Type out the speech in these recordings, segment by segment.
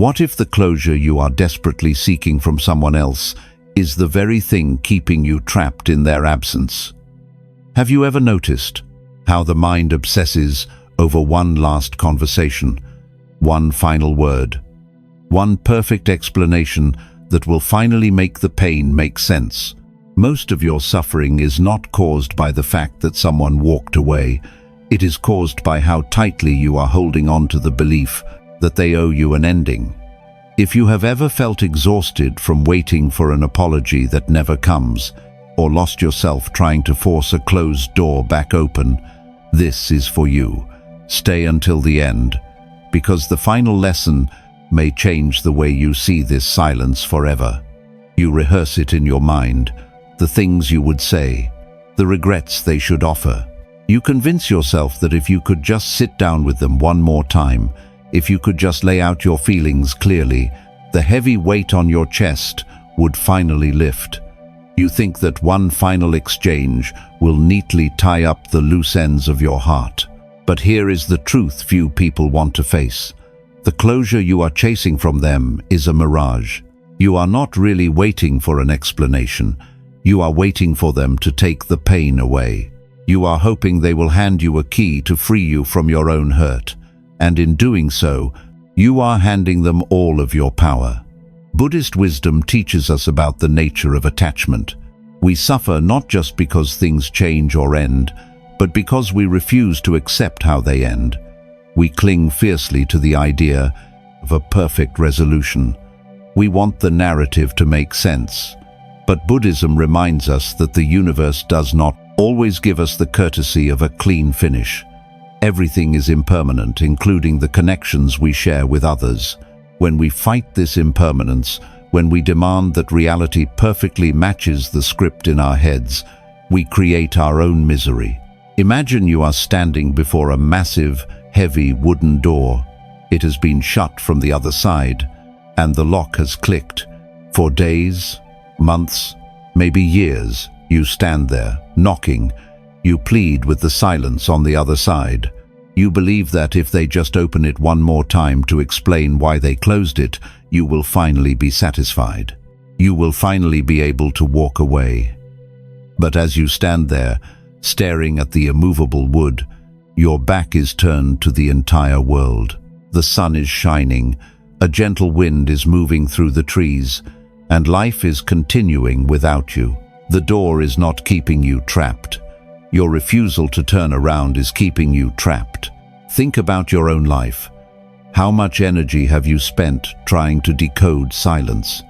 What if the closure you are desperately seeking from someone else is the very thing keeping you trapped in their absence? Have you ever noticed how the mind obsesses over one last conversation, one final word, one perfect explanation that will finally make the pain make sense? Most of your suffering is not caused by the fact that someone walked away. It is caused by how tightly you are holding on to the belief that they owe you an ending. If you have ever felt exhausted from waiting for an apology that never comes, or lost yourself trying to force a closed door back open, this is for you. Stay until the end, because the final lesson may change the way you see this silence forever. You rehearse it in your mind, the things you would say, the regrets they should offer. You convince yourself that if you could just sit down with them one more time, if you could just lay out your feelings clearly, the heavy weight on your chest would finally lift. You think that one final exchange will neatly tie up the loose ends of your heart. But here is the truth few people want to face. The closure you are chasing from them is a mirage. You are not really waiting for an explanation. You are waiting for them to take the pain away. You are hoping they will hand you a key to free you from your own hurt. And in doing so, you are handing them all of your power. Buddhist wisdom teaches us about the nature of attachment. We suffer not just because things change or end, but because we refuse to accept how they end. We cling fiercely to the idea of a perfect resolution. We want the narrative to make sense. But Buddhism reminds us that the universe does not always give us the courtesy of a clean finish. Everything is impermanent, including the connections we share with others. When we fight this impermanence, when we demand that reality perfectly matches the script in our heads, we create our own misery. Imagine you are standing before a massive, heavy wooden door. It has been shut from the other side, and the lock has clicked. For days, months, maybe years, you stand there, knocking. You plead with the silence on the other side. You believe that if they just open it one more time to explain why they closed it, you will finally be satisfied. You will finally be able to walk away. But as you stand there, staring at the immovable wood, your back is turned to the entire world. The sun is shining, a gentle wind is moving through the trees, and life is continuing without you. The door is not keeping you trapped. Your refusal to turn around is keeping you trapped. Think about your own life. How much energy have you spent trying to decode silence?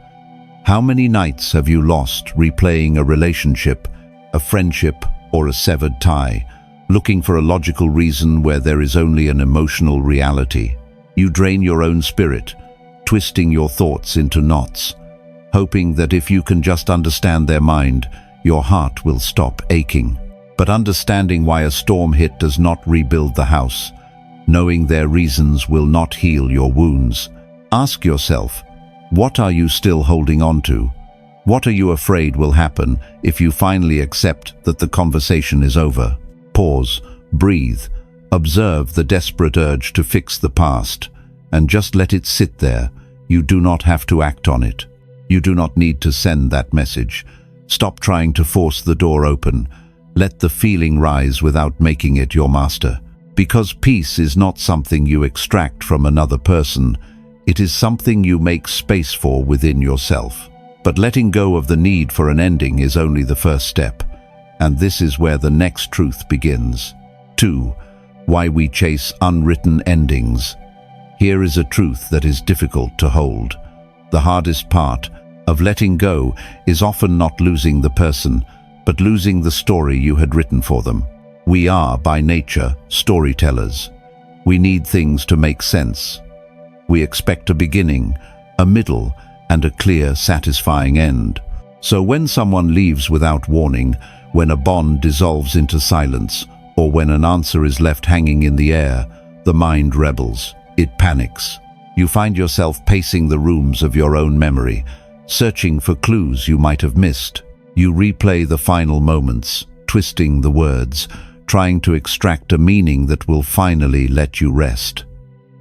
How many nights have you lost replaying a relationship, a friendship, or a severed tie, looking for a logical reason where there is only an emotional reality? You drain your own spirit, twisting your thoughts into knots, hoping that if you can just understand their mind, your heart will stop aching. But understanding why a storm hit does not rebuild the house. Knowing their reasons will not heal your wounds. Ask yourself, what are you still holding on to? What are you afraid will happen if you finally accept that the conversation is over? Pause, breathe, observe the desperate urge to fix the past, and just let it sit there. You do not have to act on it. You do not need to send that message. Stop trying to force the door open. Let the feeling rise without making it your master. Because peace is not something you extract from another person. It is something you make space for within yourself. But letting go of the need for an ending is only the first step. And this is where the next truth begins. 2. Why we chase unwritten endings. Here is a truth that is difficult to hold. The hardest part of letting go is often not losing the person, but losing the story you had written for them. We are, by nature, storytellers. We need things to make sense. We expect a beginning, a middle, and a clear, satisfying end. So when someone leaves without warning, when a bond dissolves into silence, or when an answer is left hanging in the air, the mind rebels. It panics. You find yourself pacing the rooms of your own memory, searching for clues you might have missed. You replay the final moments, twisting the words, trying to extract a meaning that will finally let you rest.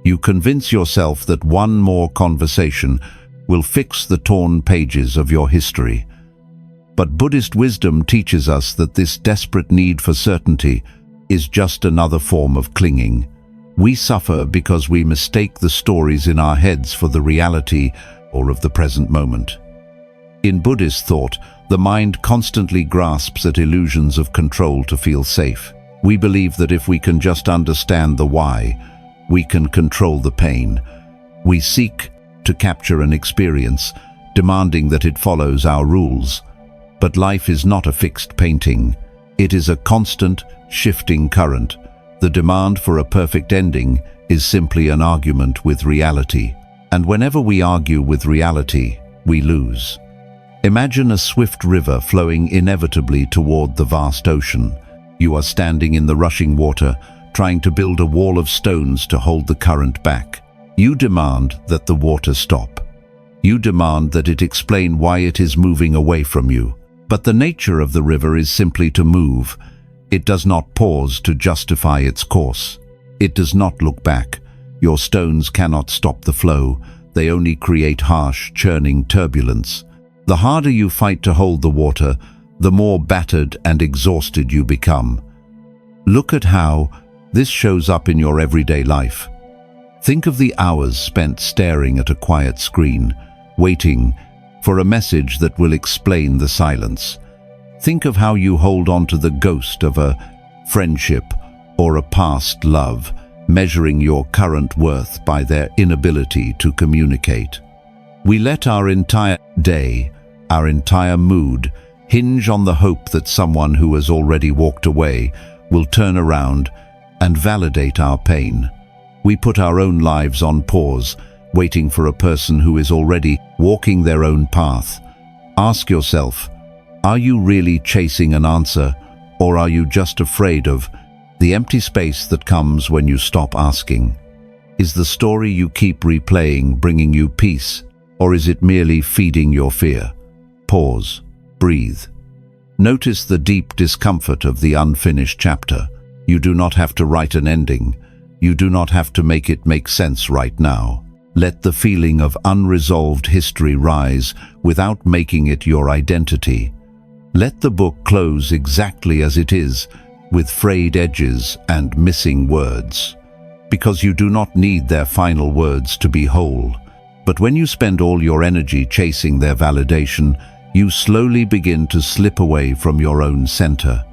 You convince yourself that one more conversation will fix the torn pages of your history. But Buddhist wisdom teaches us that this desperate need for certainty is just another form of clinging. We suffer because we mistake the stories in our heads for the reality or of the present moment. In Buddhist thought, the mind constantly grasps at illusions of control to feel safe. We believe that if we can just understand the why, we can control the pain. We seek to capture an experience, demanding that it follows our rules. But life is not a fixed painting. It is a constant, shifting current. The demand for a perfect ending is simply an argument with reality. And whenever we argue with reality, we lose. Imagine a swift river flowing inevitably toward the vast ocean. You are standing in the rushing water, trying to build a wall of stones to hold the current back. You demand that the water stop. You demand that it explain why it is moving away from you. But the nature of the river is simply to move. It does not pause to justify its course. It does not look back. Your stones cannot stop the flow. They only create harsh, churning turbulence. The harder you fight to hold the water, the more battered and exhausted you become. Look at how this shows up in your everyday life. Think of the hours spent staring at a quiet screen, waiting for a message that will explain the silence. Think of how you hold on to the ghost of a friendship or a past love, measuring your current worth by their inability to communicate. We let our entire day, our entire mood, hinge on the hope that someone who has already walked away will turn around and validate our pain. We put our own lives on pause, waiting for a person who is already walking their own path. Ask yourself, are you really chasing an answer, or are you just afraid of the empty space that comes when you stop asking? Is the story you keep replaying bringing you peace, or is it merely feeding your fear? Pause. Breathe. Notice the deep discomfort of the unfinished chapter. You do not have to write an ending. You do not have to make it make sense right now. Let the feeling of unresolved history rise without making it your identity. Let the book close exactly as it is, with frayed edges and missing words. Because you do not need their final words to be whole. But when you spend all your energy chasing their validation, you slowly begin to slip away from your own center.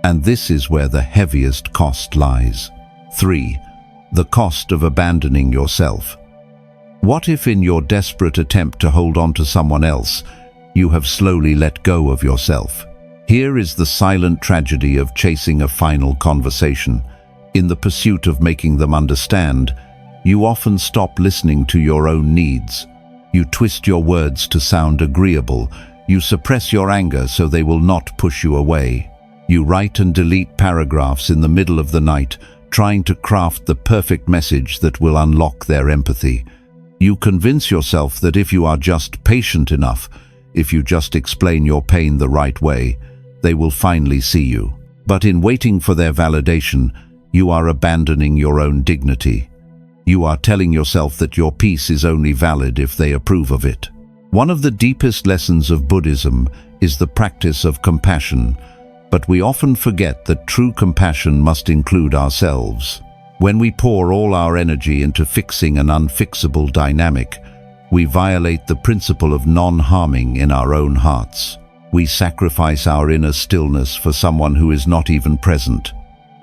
And this is where the heaviest cost lies. 3. The cost of abandoning yourself. What if in your desperate attempt to hold on to someone else, you have slowly let go of yourself? Here is the silent tragedy of chasing a final conversation. In the pursuit of making them understand, you often stop listening to your own needs. You twist your words to sound agreeable. You suppress your anger so they will not push you away. You write and delete paragraphs in the middle of the night, trying to craft the perfect message that will unlock their empathy. You convince yourself that if you are just patient enough, if you just explain your pain the right way, they will finally see you. But in waiting for their validation, you are abandoning your own dignity. You are telling yourself that your peace is only valid if they approve of it. One of the deepest lessons of Buddhism is the practice of compassion, but we often forget that true compassion must include ourselves. When we pour all our energy into fixing an unfixable dynamic, we violate the principle of non-harming in our own hearts. We sacrifice our inner stillness for someone who is not even present.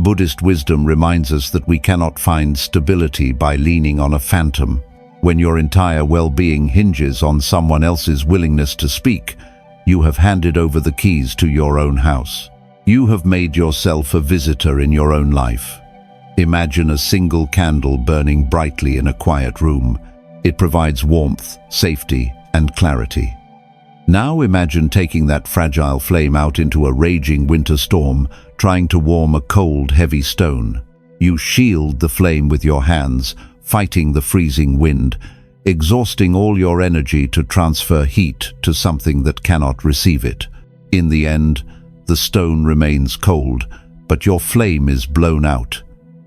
Buddhist wisdom reminds us that we cannot find stability by leaning on a phantom. When your entire well-being hinges on someone else's willingness to speak, you have handed over the keys to your own house. You have made yourself a visitor in your own life. Imagine a single candle burning brightly in a quiet room. It provides warmth, safety, and clarity. Now imagine taking that fragile flame out into a raging winter storm, trying to warm a cold, heavy stone. You shield the flame with your hands, fighting the freezing wind, exhausting all your energy to transfer heat to something that cannot receive it. In the end, the stone remains cold, but your flame is blown out.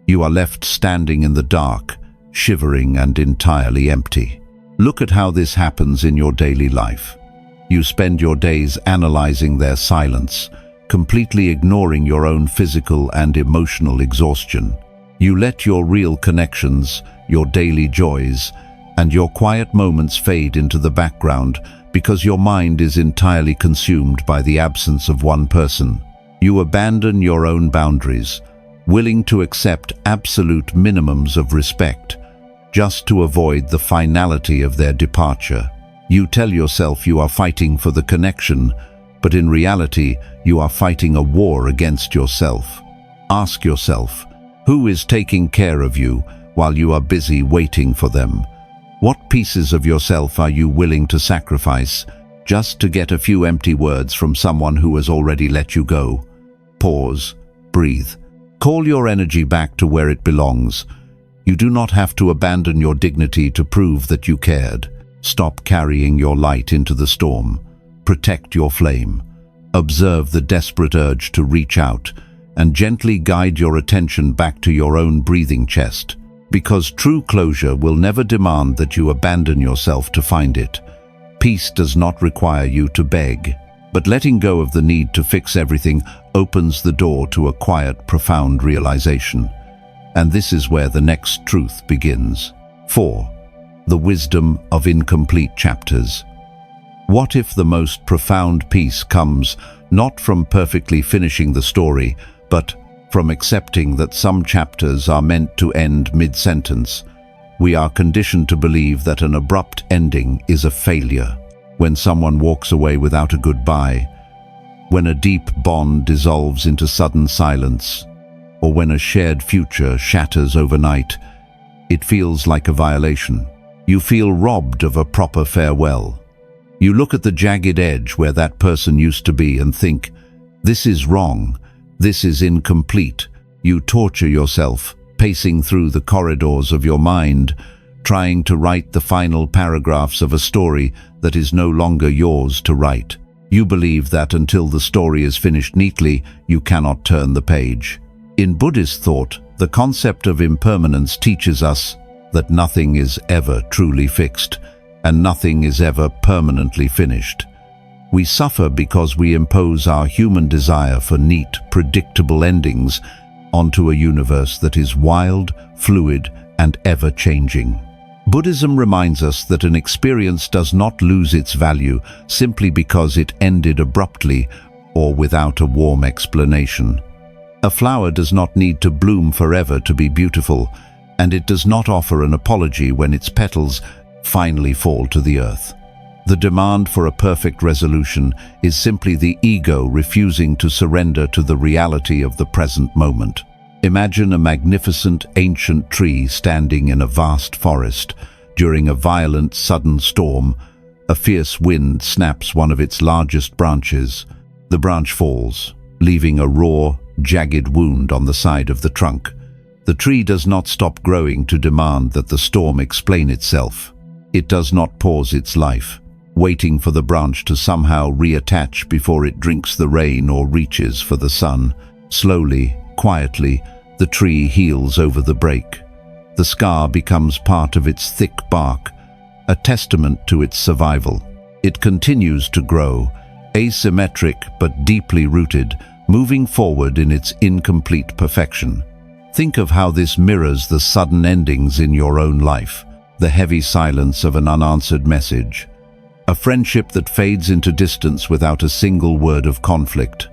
You are left standing in the dark, shivering and entirely empty. Look at how this happens in your daily life. You spend your days analyzing their silence, completely ignoring your own physical and emotional exhaustion. You let your real connections, your daily joys, and your quiet moments fade into the background because your mind is entirely consumed by the absence of one person. You abandon your own boundaries, willing to accept absolute minimums of respect, just to avoid the finality of their departure. You tell yourself you are fighting for the connection, but in reality, you are fighting a war against yourself. Ask yourself, who is taking care of you while you are busy waiting for them? What pieces of yourself are you willing to sacrifice just to get a few empty words from someone who has already let you go? Pause, breathe. Call your energy back to where it belongs. You do not have to abandon your dignity to prove that you cared. Stop carrying your light into the storm. Protect your flame. Observe the desperate urge to reach out and gently guide your attention back to your own breathing chest. Because true closure will never demand that you abandon yourself to find it. Peace does not require you to beg, but letting go of the need to fix everything opens the door to a quiet, profound realization. And this is where the next truth begins. 4. The wisdom of incomplete chapters. What if the most profound peace comes not from perfectly finishing the story, but from accepting that some chapters are meant to end mid-sentence? We are conditioned to believe that an abrupt ending is a failure. When someone walks away without a goodbye, when a deep bond dissolves into sudden silence, or when a shared future shatters overnight, it feels like a violation. You feel robbed of a proper farewell. You look at the jagged edge where that person used to be and think, this is wrong. This is incomplete. You torture yourself, pacing through the corridors of your mind, trying to write the final paragraphs of a story that is no longer yours to write. You believe that until the story is finished neatly, you cannot turn the page. In Buddhist thought, the concept of impermanence teaches us that nothing is ever truly fixed, and nothing is ever permanently finished. We suffer because we impose our human desire for neat, predictable endings onto a universe that is wild, fluid, and ever-changing. Buddhism reminds us that an experience does not lose its value simply because it ended abruptly or without a warm explanation. A flower does not need to bloom forever to be beautiful, and it does not offer an apology when its petals finally fall to the earth. The demand for a perfect resolution is simply the ego refusing to surrender to the reality of the present moment. Imagine a magnificent ancient tree standing in a vast forest. During a violent, sudden storm, a fierce wind snaps one of its largest branches. The branch falls, leaving a raw, jagged wound on the side of the trunk. The tree does not stop growing to demand that the storm explain itself. It does not pause its life, waiting for the branch to somehow reattach before it drinks the rain or reaches for the sun. Slowly, quietly, the tree heals over the break. The scar becomes part of its thick bark, a testament to its survival. It continues to grow, asymmetric but deeply rooted, moving forward in its incomplete perfection. Think of how this mirrors the sudden endings in your own life, the heavy silence of an unanswered message, a friendship that fades into distance without a single word of conflict,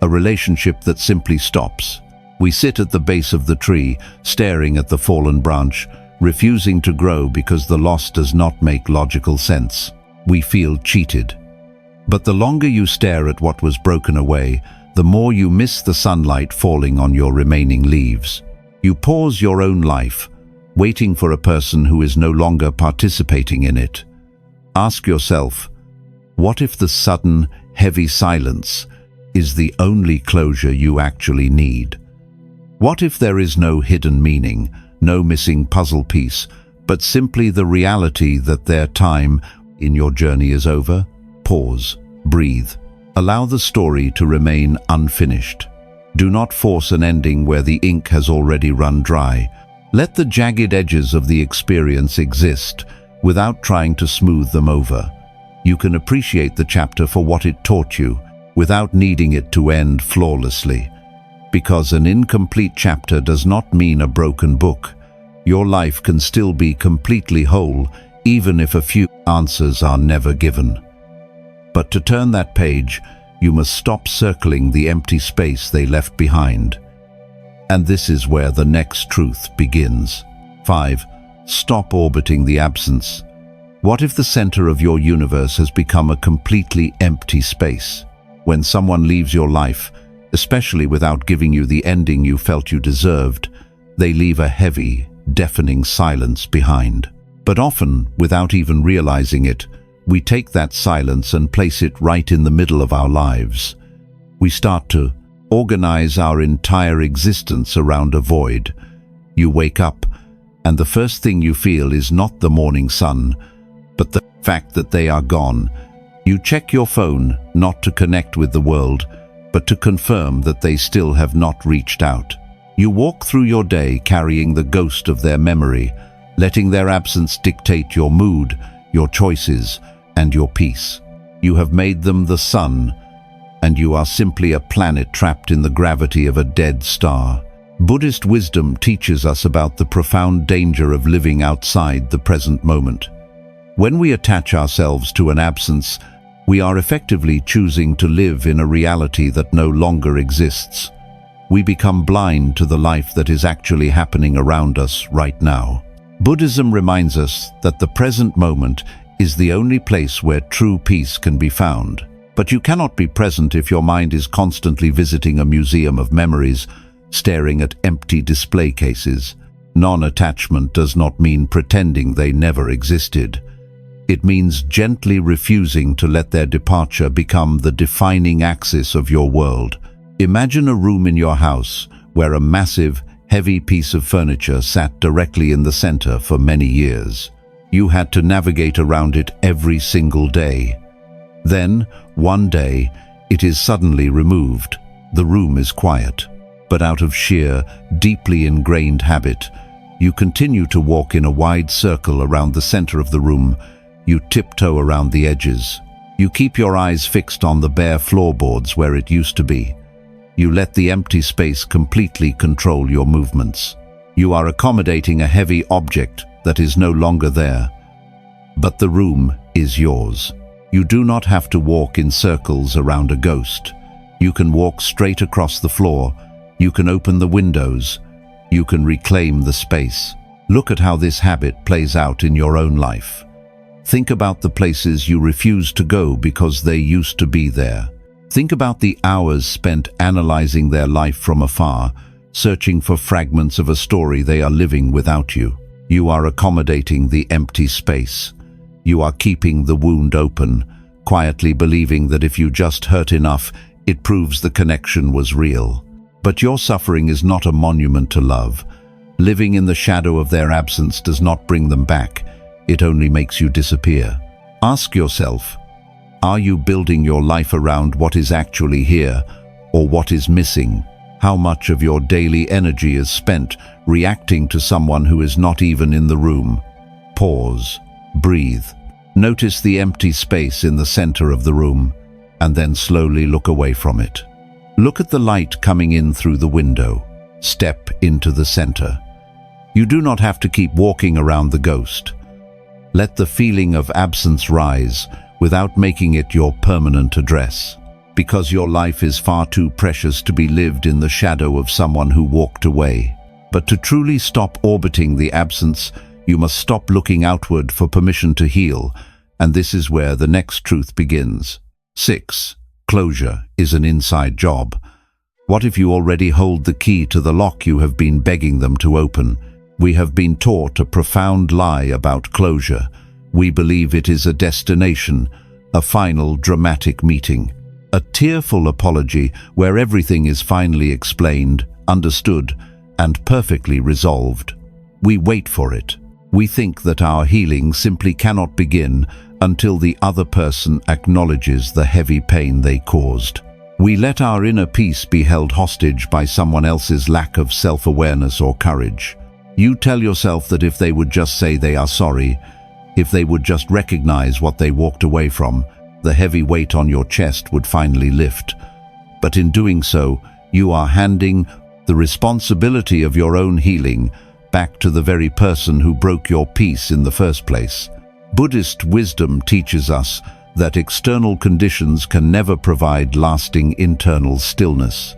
a relationship that simply stops. We sit at the base of the tree, staring at the fallen branch, refusing to grow because the loss does not make logical sense. We feel cheated. But the longer you stare at what was broken away, the more you miss the sunlight falling on your remaining leaves. You pause your own life, waiting for a person who is no longer participating in it. Ask yourself, what if the sudden, heavy silence is the only closure you actually need? What if there is no hidden meaning, no missing puzzle piece, but simply the reality that their time in your journey is over? Pause, breathe. Allow the story to remain unfinished. Do not force an ending where the ink has already run dry. Let the jagged edges of the experience exist without trying to smooth them over. You can appreciate the chapter for what it taught you without needing it to end flawlessly. Because an incomplete chapter does not mean a broken book. Your life can still be completely whole, even if a few answers are never given. But to turn that page, you must stop circling the empty space they left behind. And this is where the next truth begins. 5. Stop orbiting the absence. What if the center of your universe has become a completely empty space? When someone leaves your life, especially without giving you the ending you felt you deserved, they leave a heavy, deafening silence behind. But often, without even realizing it, we take that silence and place it right in the middle of our lives. We start to organize our entire existence around a void. You wake up, and the first thing you feel is not the morning sun, but the fact that they are gone. You check your phone, not to connect with the world, but to confirm that they still have not reached out. You walk through your day carrying the ghost of their memory, letting their absence dictate your mood, your choices, and your peace. You have made them the sun, and you are simply a planet trapped in the gravity of a dead star. Buddhist wisdom teaches us about the profound danger of living outside the present moment. When we attach ourselves to an absence, we are effectively choosing to live in a reality that no longer exists. We become blind to the life that is actually happening around us right now. Buddhism reminds us that the present moment is the only place where true peace can be found. But you cannot be present if your mind is constantly visiting a museum of memories, staring at empty display cases. Non-attachment does not mean pretending they never existed. It means gently refusing to let their departure become the defining axis of your world. Imagine a room in your house where a massive, heavy piece of furniture sat directly in the center for many years. You had to navigate around it every single day. Then, one day, it is suddenly removed. The room is quiet. But out of sheer, deeply ingrained habit, you continue to walk in a wide circle around the center of the room. You tiptoe around the edges. You keep your eyes fixed on the bare floorboards where it used to be. You let the empty space completely control your movements. You are accommodating a heavy object that is no longer there. But the room is yours. You do not have to walk in circles around a ghost. You can walk straight across the floor. You can open the windows. You can reclaim the space. Look at how this habit plays out in your own life. Think about the places you refuse to go because they used to be there. Think about the hours spent analyzing their life from afar, searching for fragments of a story they are living without you. You are accommodating the empty space. You are keeping the wound open, quietly believing that if you just hurt enough, it proves the connection was real. But your suffering is not a monument to love. Living in the shadow of their absence does not bring them back. It only makes you disappear. Ask yourself, are you building your life around what is actually here, or what is missing? How much of your daily energy is spent reacting to someone who is not even in the room? Pause. Breathe. Notice the empty space in the center of the room, and then slowly look away from it. Look at the light coming in through the window. Step into the center. You do not have to keep walking around the ghost. Let the feeling of absence rise without making it your permanent address. Because your life is far too precious to be lived in the shadow of someone who walked away. But to truly stop orbiting the absence, you must stop looking outward for permission to heal, and this is where the next truth begins. 6. Closure is an inside job. What if you already hold the key to the lock you have been begging them to open? We have been taught a profound lie about closure. We believe it is a destination, a final dramatic meeting, a tearful apology where everything is finally explained, understood, and perfectly resolved. We wait for it. We think that our healing simply cannot begin until the other person acknowledges the heavy pain they caused. We let our inner peace be held hostage by someone else's lack of self-awareness or courage. You tell yourself that if they would just say they are sorry, if they would just recognize what they walked away from, the heavy weight on your chest would finally lift. But in doing so, you are handing the responsibility of your own healing back to the very person who broke your peace in the first place. Buddhist wisdom teaches us that external conditions can never provide lasting internal stillness.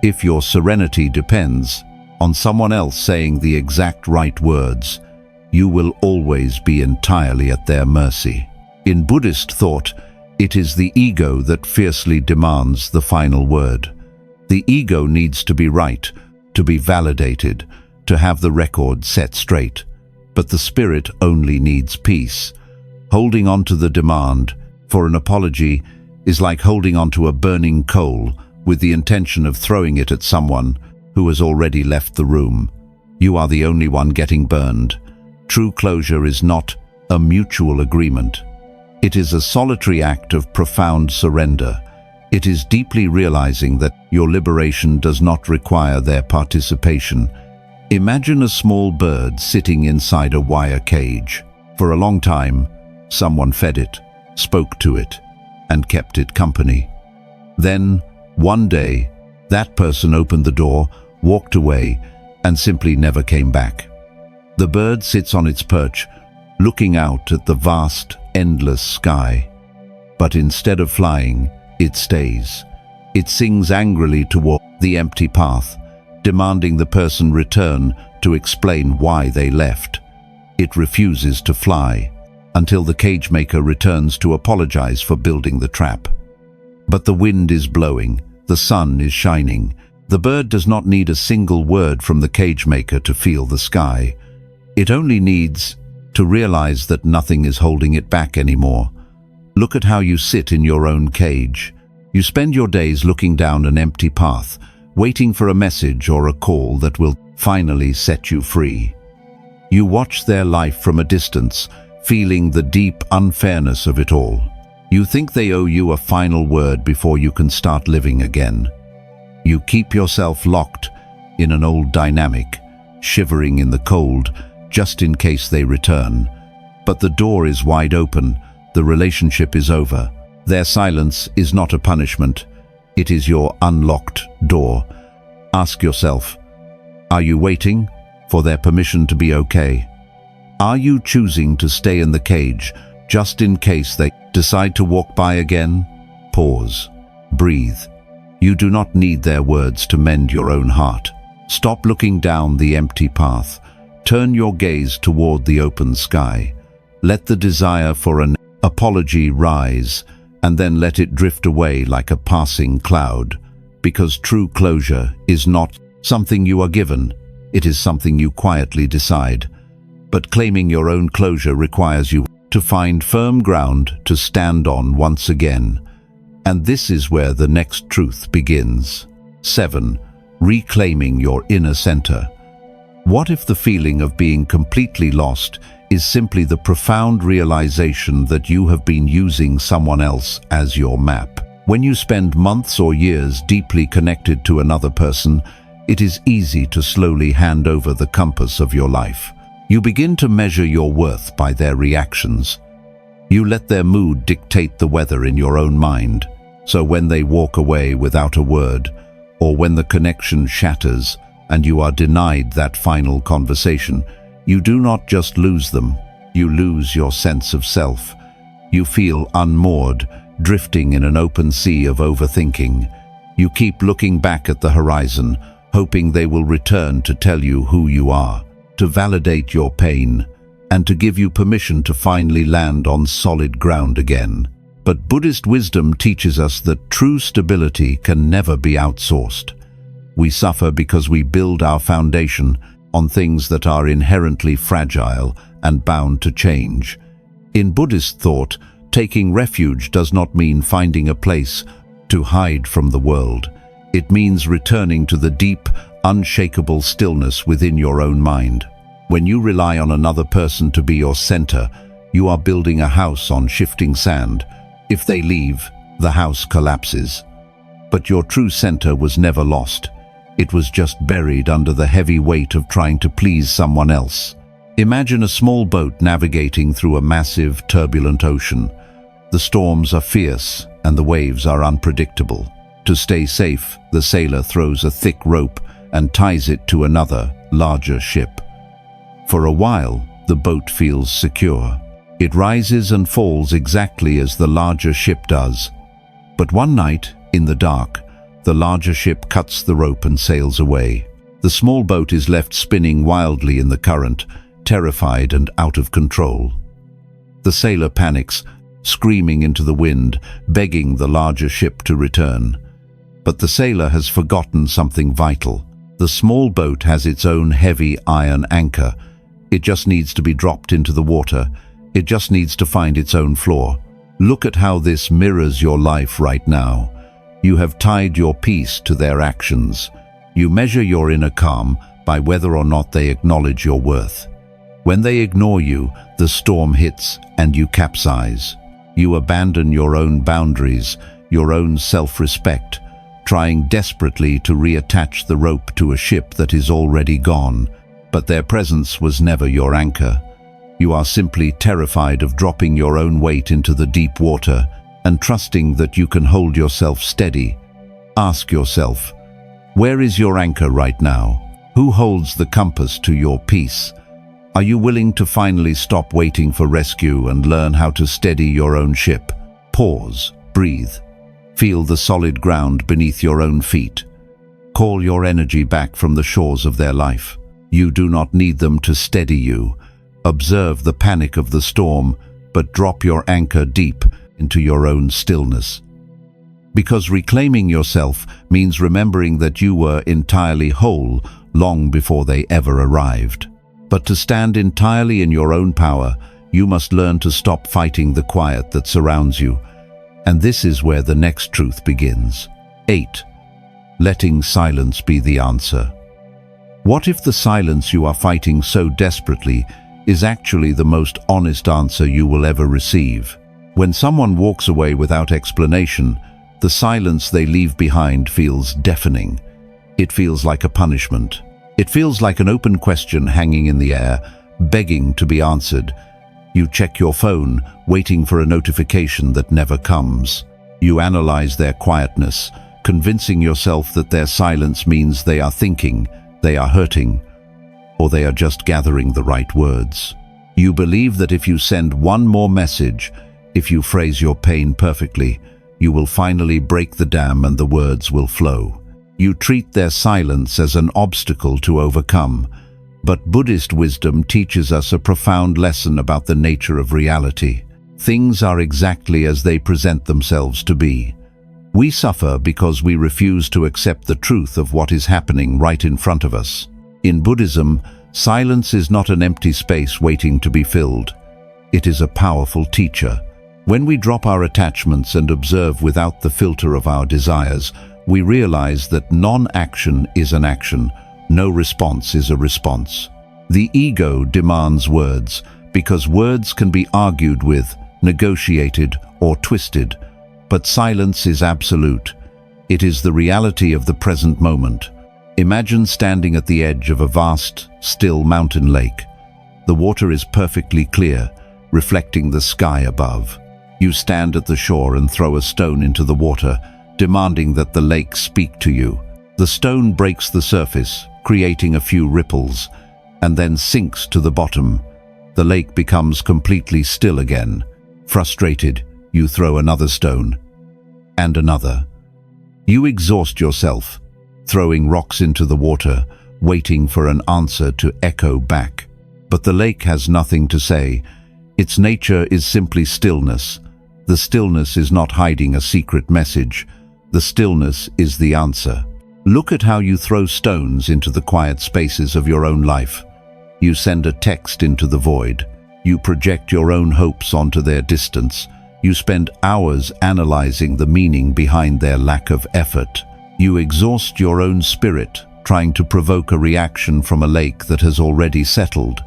If your serenity depends on someone else saying the exact right words, you will always be entirely at their mercy. In Buddhist thought, it is the ego that fiercely demands the final word. The ego needs to be right, to be validated, to have the record set straight. But the spirit only needs peace. Holding on to the demand for an apology is like holding on to a burning coal with the intention of throwing it at someone who has already left the room. You are the only one getting burned. True closure is not a mutual agreement. It is a solitary act of profound surrender. It is deeply realizing that your liberation does not require their participation. Imagine a small bird sitting inside a wire cage. For a long time, someone fed it, spoke to it, and kept it company. Then, one day, that person opened the door, walked away, and simply never came back. The bird sits on its perch, looking out at the vast, endless sky. But instead of flying, it stays. It sings angrily toward the empty path, demanding the person return to explain why they left. It refuses to fly until the cage maker returns to apologize for building the trap. But the wind is blowing, the sun is shining. The bird does not need a single word from the cage maker to feel the sky. It only needs to realize that nothing is holding it back anymore. Look at how you sit in your own cage. You spend your days looking down an empty path, waiting for a message or a call that will finally set you free. You watch their life from a distance, feeling the deep unfairness of it all. You think they owe you a final word before you can start living again. You keep yourself locked in an old dynamic, shivering in the cold, just in case they return. But the door is wide open, the relationship is over. Their silence is not a punishment, it is your unlocked door. Ask yourself, are you waiting for their permission to be okay? Are you choosing to stay in the cage just in case they decide to walk by again? Pause. Breathe. You do not need their words to mend your own heart. Stop looking down the empty path. Turn your gaze toward the open sky. Let the desire for an apology rise, and then let it drift away like a passing cloud. Because true closure is not something you are given, it is something you quietly decide. But claiming your own closure requires you to find firm ground to stand on once again. And this is where the next truth begins. 7. Reclaiming your inner center. What if the feeling of being completely lost is simply the profound realization that you have been using someone else as your map? When you spend months or years deeply connected to another person, it is easy to slowly hand over the compass of your life. You begin to measure your worth by their reactions. You let their mood dictate the weather in your own mind. So when they walk away without a word, or when the connection shatters and you are denied that final conversation, you do not just lose them, you lose your sense of self. You feel unmoored, drifting in an open sea of overthinking. You keep looking back at the horizon, hoping they will return to tell you who you are, to validate your pain, and to give you permission to finally land on solid ground again. But Buddhist wisdom teaches us that true stability can never be outsourced. We suffer because we build our foundation on things that are inherently fragile and bound to change. In Buddhist thought, taking refuge does not mean finding a place to hide from the world. It means returning to the deep, unshakable stillness within your own mind. When you rely on another person to be your center, you are building a house on shifting sand. If they leave, the house collapses. But your true center was never lost. It was just buried under the heavy weight of trying to please someone else. Imagine a small boat navigating through a massive, turbulent ocean. The storms are fierce and the waves are unpredictable. To stay safe, the sailor throws a thick rope and ties it to another, larger ship. For a while, the boat feels secure. It rises and falls exactly as the larger ship does. But one night, in the dark, the larger ship cuts the rope and sails away. The small boat is left spinning wildly in the current, terrified and out of control. The sailor panics, screaming into the wind, begging the larger ship to return. But the sailor has forgotten something vital. The small boat has its own heavy iron anchor. It just needs to be dropped into the water. It just needs to find its own floor. Look at how this mirrors your life right now. You have tied your peace to their actions. You measure your inner calm by whether or not they acknowledge your worth. When they ignore you, the storm hits and you capsize. You abandon your own boundaries, your own self-respect, trying desperately to reattach the rope to a ship that is already gone. But their presence was never your anchor. You are simply terrified of dropping your own weight into the deep water and trusting that you can hold yourself steady. Ask yourself, where is your anchor right now? Who holds the compass to your peace? Are you willing to finally stop waiting for rescue and learn how to steady your own ship? Pause, breathe. Feel the solid ground beneath your own feet. Call your energy back from the shores of their life. You do not need them to steady you. Observe the panic of the storm, but drop your anchor deep into your own stillness. Because reclaiming yourself means remembering that you were entirely whole long before they ever arrived. But to stand entirely in your own power, you must learn to stop fighting the quiet that surrounds you. And this is where the next truth begins. 8. Letting silence be the answer. What if the silence you are fighting so desperately is actually the most honest answer you will ever receive? When someone walks away without explanation, the silence they leave behind feels deafening. It feels like a punishment. It feels like an open question hanging in the air, begging to be answered. You check your phone, waiting for a notification that never comes. You analyze their quietness, convincing yourself that their silence means they are thinking, they are hurting, or they are just gathering the right words. You believe that if you send one more message, if you phrase your pain perfectly, you will finally break the dam and the words will flow. You treat their silence as an obstacle to overcome. But Buddhist wisdom teaches us a profound lesson about the nature of reality. Things are exactly as they present themselves to be. We suffer because we refuse to accept the truth of what is happening right in front of us. In Buddhism, silence is not an empty space waiting to be filled. It is a powerful teacher. When we drop our attachments and observe without the filter of our desires, we realize that non-action is an action. No response is a response. The ego demands words because words can be argued with, negotiated, or twisted. But silence is absolute. It is the reality of the present moment. Imagine standing at the edge of a vast, still mountain lake. The water is perfectly clear, reflecting the sky above. You stand at the shore and throw a stone into the water, demanding that the lake speak to you. The stone breaks the surface, creating a few ripples, and then sinks to the bottom. The lake becomes completely still again. Frustrated, you throw another stone, and another. You exhaust yourself, throwing rocks into the water, waiting for an answer to echo back. But the lake has nothing to say. Its nature is simply stillness. The stillness is not hiding a secret message. The stillness is the answer. Look at how you throw stones into the quiet spaces of your own life. You send a text into the void. You project your own hopes onto their distance. You spend hours analyzing the meaning behind their lack of effort. You exhaust your own spirit, trying to provoke a reaction from a lake that has already settled.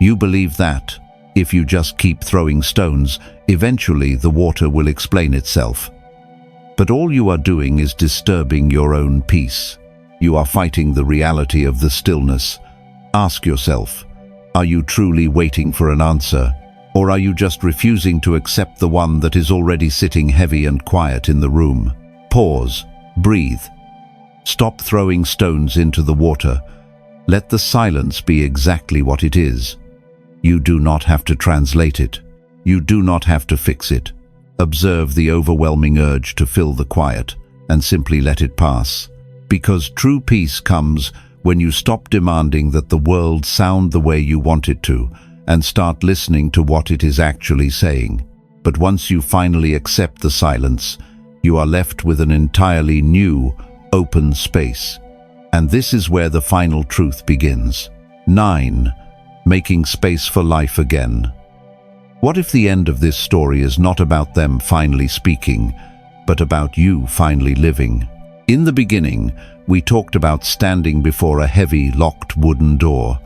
You believe that, if you just keep throwing stones, eventually the water will explain itself. But all you are doing is disturbing your own peace. You are fighting the reality of the stillness. Ask yourself, are you truly waiting for an answer? Or are you just refusing to accept the one that is already sitting heavy and quiet in the room? Pause. Breathe. Stop throwing stones into the water. Let the silence be exactly what it is. You do not have to translate it. You do not have to fix it. Observe the overwhelming urge to fill the quiet and simply let it pass. Because true peace comes when you stop demanding that the world sound the way you want it to and start listening to what it is actually saying. But once you finally accept the silence, you are left with an entirely new, open space. And this is where the final truth begins. 9. Making space for life again. What if the end of this story is not about them finally speaking, but about you finally living? In the beginning, we talked about standing before a heavy, locked wooden door.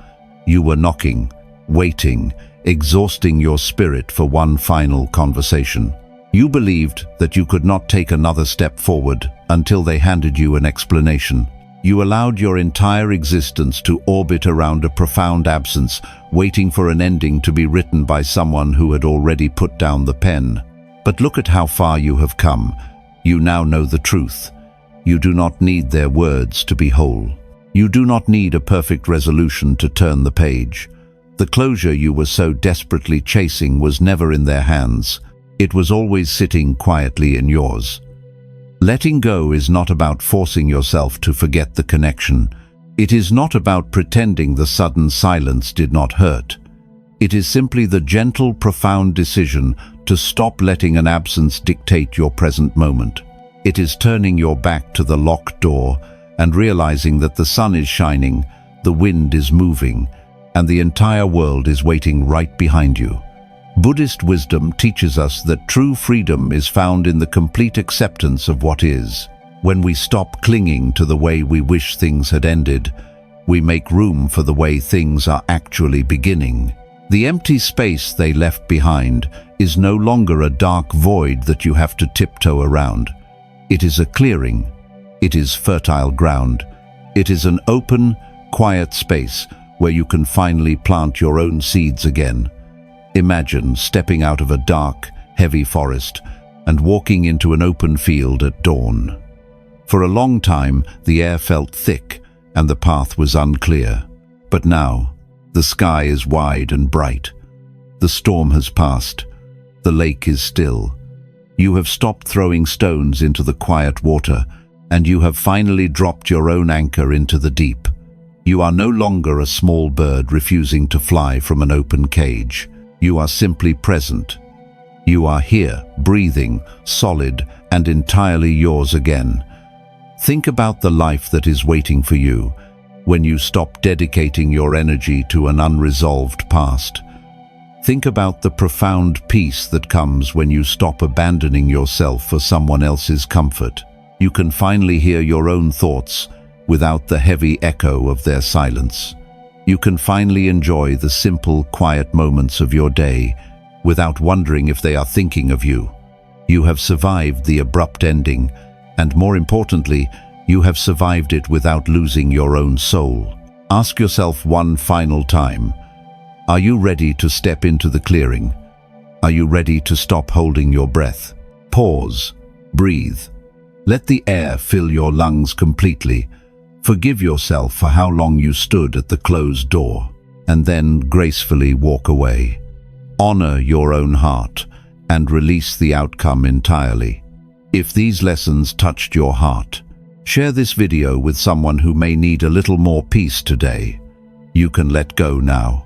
You were knocking, waiting, exhausting your spirit for one final conversation. You believed that you could not take another step forward until they handed you an explanation. You allowed your entire existence to orbit around a profound absence, waiting for an ending to be written by someone who had already put down the pen. But look at how far you have come. You now know the truth. You do not need their words to be whole. You do not need a perfect resolution to turn the page. The closure you were so desperately chasing was never in their hands. It was always sitting quietly in yours. Letting go is not about forcing yourself to forget the connection. It is not about pretending the sudden silence did not hurt. It is simply the gentle, profound decision to stop letting an absence dictate your present moment. It is turning your back to the locked door and realizing that the sun is shining, the wind is moving, and the entire world is waiting right behind you. Buddhist wisdom teaches us that true freedom is found in the complete acceptance of what is. When we stop clinging to the way we wish things had ended, we make room for the way things are actually beginning. The empty space they left behind is no longer a dark void that you have to tiptoe around. It is a clearing. It is fertile ground. It is an open, quiet space where you can finally plant your own seeds again. Imagine stepping out of a dark, heavy forest and walking into an open field at dawn. For a long time, the air felt thick and the path was unclear. But now, the sky is wide and bright. The storm has passed. The lake is still. You have stopped throwing stones into the quiet water, and you have finally dropped your own anchor into the deep. You are no longer a small bird refusing to fly from an open cage. You are simply present. You are here, breathing, solid, and entirely yours again. Think about the life that is waiting for you when you stop dedicating your energy to an unresolved past. Think about the profound peace that comes when you stop abandoning yourself for someone else's comfort. You can finally hear your own thoughts without the heavy echo of their silence. You can finally enjoy the simple, quiet moments of your day without wondering if they are thinking of you. You have survived the abrupt ending, and more importantly, you have survived it without losing your own soul. Ask yourself one final time, are you ready to step into the clearing? Are you ready to stop holding your breath? Pause. Breathe. Let the air fill your lungs completely. Forgive yourself for how long you stood at the closed door, and then gracefully walk away. Honor your own heart and release the outcome entirely. If these lessons touched your heart, share this video with someone who may need a little more peace today. You can let go now.